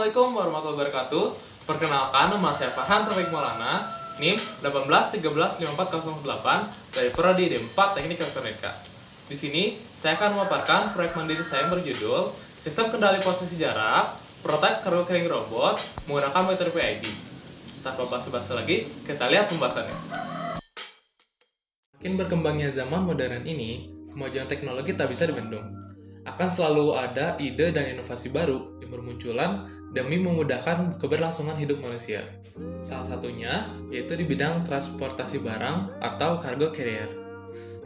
Assalamualaikum warahmatullahi wabarakatuh. Perkenalkan, nama saya Farhan Taufik Maulana, NIM 181315408 dari Prodi D4 Teknik Elektronika. Di sini, saya akan memaparkan proyek mandiri saya yang berjudul Sistem Kendali Posisi Jarak, Prototype Cargo Carrying Robot menggunakan metode PID. Tanpa basa-basi lagi, kita lihat pembahasannya. Makin berkembangnya zaman modern ini, kemajuan teknologi tak bisa dibendung. Akan selalu ada ide dan inovasi baru yang bermunculan demi memudahkan keberlangsungan hidup manusia. Salah satunya yaitu di bidang transportasi barang atau cargo carrier.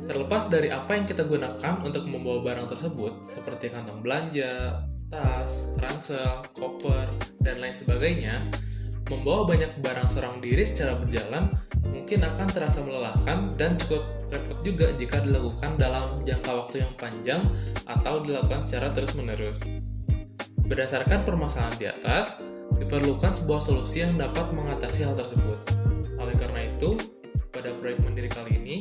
Terlepas dari apa yang kita gunakan untuk membawa barang tersebut, seperti kantong belanja, tas, ransel, koper, dan lain sebagainya, membawa banyak barang seorang diri secara berjalan mungkin akan terasa melelahkan dan cukup repot juga jika dilakukan dalam jangka waktu yang panjang atau dilakukan secara terus-menerus. Berdasarkan permasalahan di atas, diperlukan sebuah solusi yang dapat mengatasi hal tersebut. Oleh karena itu, pada proyek mandiri kali ini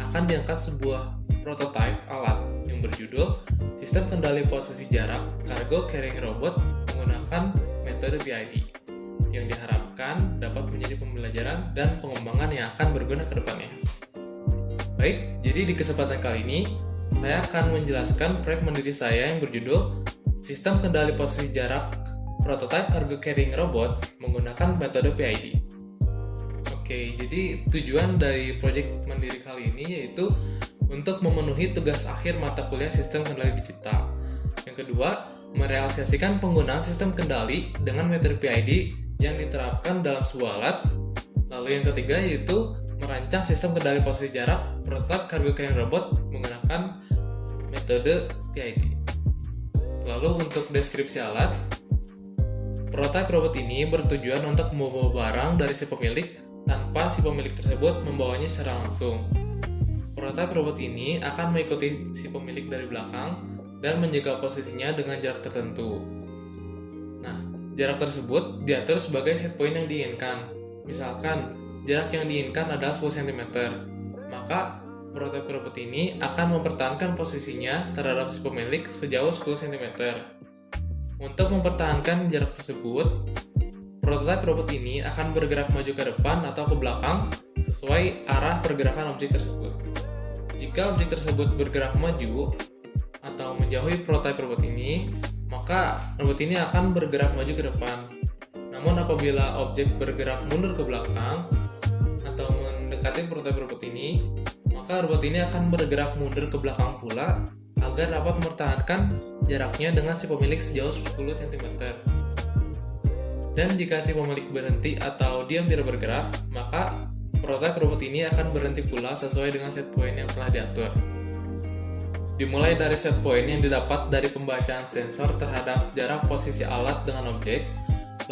akan diangkat sebuah prototipe alat yang berjudul Sistem Kendali Posisi Jarak Cargo Carrying Robot menggunakan metode PID, yang diharapkan dapat menjadi pembelajaran dan pengembangan yang akan berguna ke depannya. Baik, jadi di kesempatan kali ini, saya akan menjelaskan proyek mandiri saya yang berjudul Sistem Kendali Posisi Jarak Prototype Cargo Carrying Robot menggunakan metode PID. Oke, jadi tujuan dari proyek mandiri kali ini yaitu untuk memenuhi tugas akhir mata kuliah Sistem Kendali Digital. Yang kedua, merealisasikan penggunaan sistem kendali dengan metode PID yang diterapkan dalam sebuah alat. Lalu yang ketiga yaitu merancang sistem kendali posisi jarak prototipe cargo carrying robot menggunakan metode PID. Lalu untuk deskripsi alat, prototipe robot ini bertujuan untuk membawa barang dari si pemilik tanpa si pemilik tersebut membawanya secara langsung. Prototipe robot ini akan mengikuti si pemilik dari belakang dan menjaga posisinya dengan jarak tertentu. Nah, jarak tersebut diatur sebagai set point yang diinginkan. Misalkan, jarak yang diinginkan adalah 10 cm. Maka, prototipe robot ini akan mempertahankan posisinya terhadap si pemilik sejauh 10 cm. Untuk mempertahankan jarak tersebut, prototipe robot ini akan bergerak maju ke depan atau ke belakang sesuai arah pergerakan objek tersebut. Jika objek tersebut bergerak maju atau menjauhi prototipe robot ini, maka robot ini akan bergerak maju ke depan. Namun apabila objek bergerak mundur ke belakang atau mendekati prototipe robot ini, maka robot ini akan bergerak mundur ke belakang pula agar dapat mempertahankan jaraknya dengan si pemilik sejauh 10 cm. Dan jika si pemilik berhenti atau diam tidak bergerak, maka prototipe robot ini akan berhenti pula sesuai dengan set point yang telah diatur. Dimulai dari set point yang didapat dari pembacaan sensor terhadap jarak posisi alat dengan objek,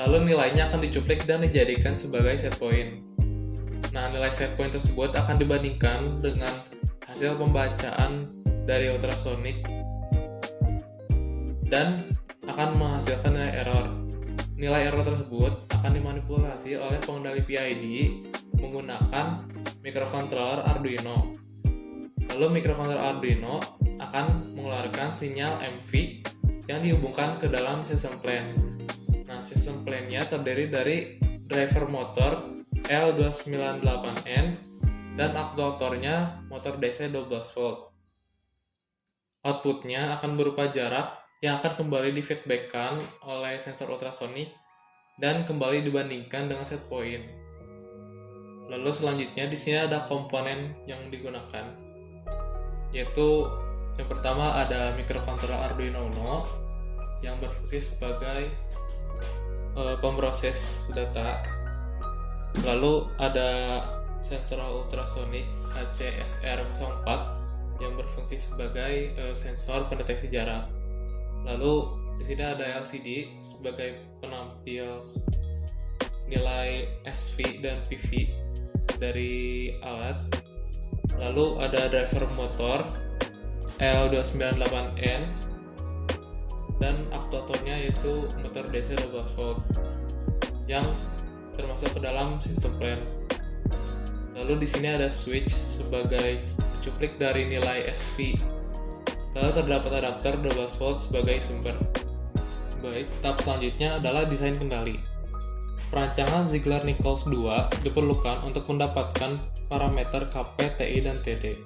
lalu nilainya akan dicuplik dan dijadikan sebagai set point. Nah, nilai set point tersebut akan dibandingkan dengan hasil pembacaan dari ultrasonik dan akan menghasilkan nilai error. Nilai error tersebut akan dimanipulasi oleh pengendali PID menggunakan microcontroller Arduino. Lalu microcontroller Arduino akan mengeluarkan sinyal MV yang dihubungkan ke dalam system plan. Nah, system plan-nya terdiri dari driver motor L298N dan aktuatornya motor DC 12 volt. Outputnya akan berupa jarak yang akan kembali di-feedback-kan oleh sensor ultrasonik dan kembali dibandingkan dengan set point. Lalu selanjutnya di sini ada komponen yang digunakan, yaitu yang pertama ada microcontroller Arduino Uno yang berfungsi sebagai pemroses data. Lalu ada sensor ultrasonik HCSR04 yang berfungsi sebagai sensor pendeteksi jarak. Lalu di sini ada LCD sebagai penampil nilai SV dan PV dari alat. Lalu ada driver motor L298N dan aktuatornya yaitu motor DC 12 volt yang termasuk ke dalam sistem plan. Lalu di sini ada switch sebagai cuplik dari nilai SV. Lalu terdapat adapter 12 volt sebagai sumber. Baik, tahap selanjutnya adalah desain kendali. Perancangan Ziegler-Nichols 2 diperlukan untuk mendapatkan parameter KP, TI, dan TD.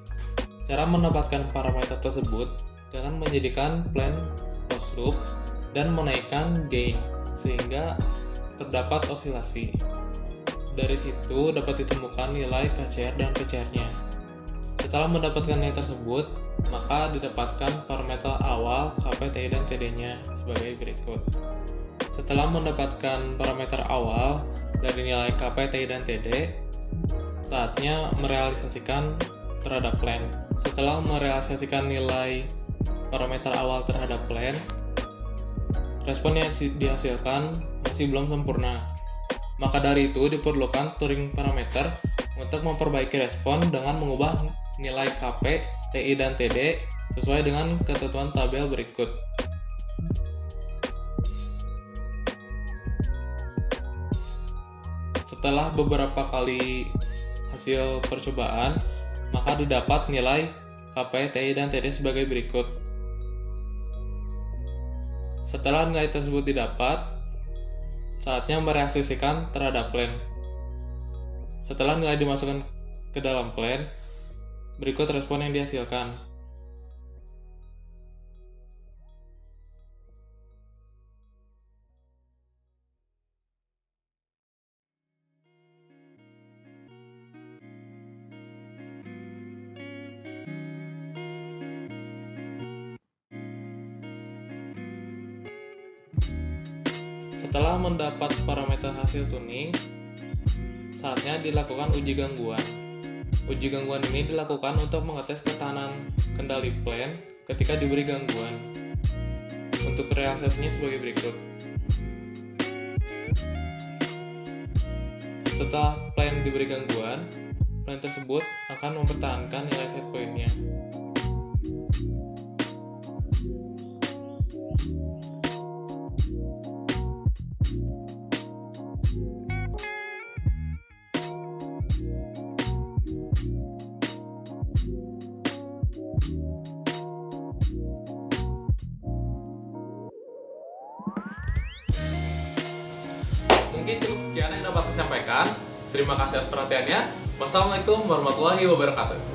Cara mendapatkan parameter tersebut dengan menjadikan plan closed loop dan menaikkan gain sehingga terdapat osilasi. Dari situ dapat ditemukan nilai KCR dan PCR-nya. Setelah mendapatkan nilai tersebut, maka didapatkan parameter awal KP, TI, dan TD-nya sebagai berikut. Setelah mendapatkan parameter awal dari nilai KP, TI, dan TD, saatnya merealisasikan terhadap plan. Setelah merealisasikan nilai parameter awal terhadap plan, respon yang dihasilkan masih belum sempurna. Maka dari itu diperlukan Turing parameter untuk memperbaiki respon dengan mengubah nilai KP, TI, dan TD sesuai dengan ketentuan tabel berikut. Setelah beberapa kali hasil percobaan, maka didapat nilai KP, TI, dan TD sebagai berikut. Setelah nilai tersebut didapat, saatnya merealisasikan terhadap plan. Setelah nilai dimasukkan ke dalam plan, berikut respon yang dihasilkan. Setelah mendapat parameter hasil tuning, saatnya dilakukan uji gangguan. Uji gangguan ini dilakukan untuk mengetes ketahanan kendali plan ketika diberi gangguan. Untuk realisasinya sebagai berikut. Setelah plan diberi gangguan, plan tersebut akan mempertahankan nilai set point-nya. Mungkin cukup sekian yang dapat saya sampaikan. Terima kasih atas perhatiannya. Wassalamualaikum warahmatullahi wabarakatuh.